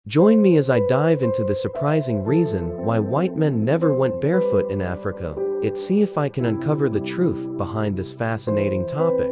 Join me as I dive into the surprising reason why white men never went barefoot in Africa. See if I can uncover the truth behind this fascinating topic.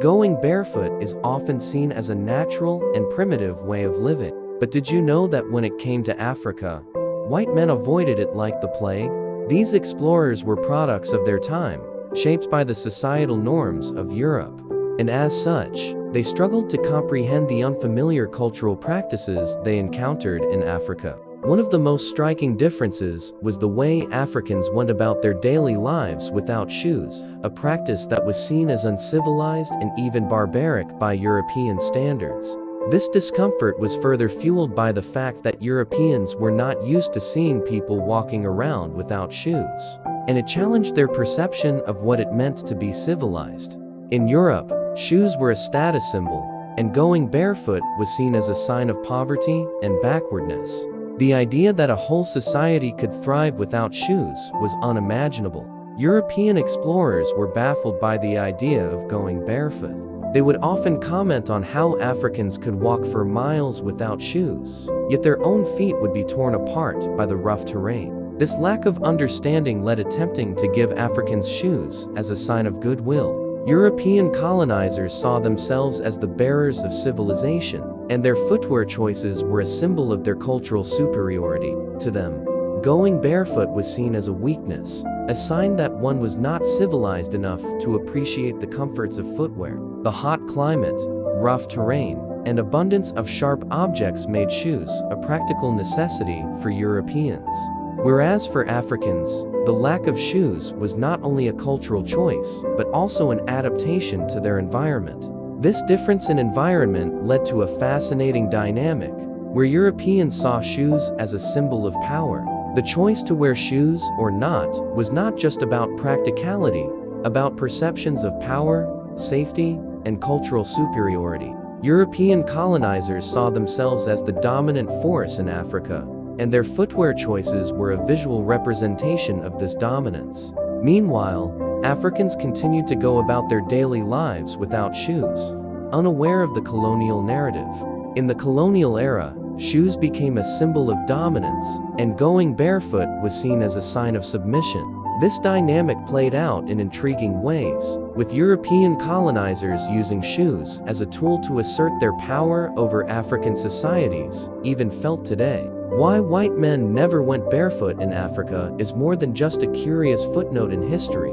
Going barefoot is often seen as a natural and primitive way of living. But did you know that when it came to Africa, white men avoided it like the plague? These explorers were products of their time, shaped by the societal norms of Europe. And as such, they struggled to comprehend the unfamiliar cultural practices they encountered in Africa. One of the most striking differences was the way Africans went about their daily lives without shoes, a practice that was seen as uncivilized and even barbaric by European standards. This discomfort was further fueled by the fact that Europeans were not used to seeing people walking around without shoes, and it challenged their perception of what it meant to be civilized. In Europe, shoes were a status symbol, and going barefoot was seen as a sign of poverty and backwardness. The idea that a whole society could thrive without shoes was unimaginable. European explorers were baffled by the idea of going barefoot. They would often comment on how Africans could walk for miles without shoes, yet their own feet would be torn apart by the rough terrain. This lack of understanding led to attempting to give Africans shoes as a sign of goodwill. European colonizers saw themselves as the bearers of civilization, and their footwear choices were a symbol of their cultural superiority. To them, going barefoot was seen as a weakness, a sign that one was not civilized enough to appreciate the comforts of footwear. The hot climate, rough terrain, and abundance of sharp objects made shoes a practical necessity for Europeans. Whereas for Africans, the lack of shoes was not only a cultural choice, but also an adaptation to their environment. This difference in environment led to a fascinating dynamic, where Europeans saw shoes as a symbol of power. The choice to wear shoes or not was not just about practicality, about perceptions of power, safety, and cultural superiority. European colonizers saw themselves as the dominant force in Africa, and their footwear choices were a visual representation of this dominance. Meanwhile, Africans continued to go about their daily lives without shoes, unaware of the colonial narrative. In the colonial era, shoes became a symbol of dominance, and going barefoot was seen as a sign of submission. This dynamic played out in intriguing ways, with European colonizers using shoes as a tool to assert their power over African societies, even felt today. Why white men never went barefoot in Africa is more than just a curious footnote in history.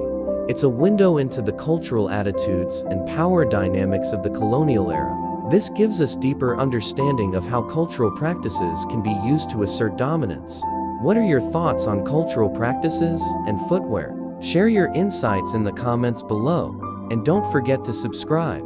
It's a window into the cultural attitudes and power dynamics of the colonial era. This gives us deeper understanding of how cultural practices can be used to assert dominance. What are your thoughts on cultural practices and footwear? Share your insights in the comments below, and don't forget to subscribe.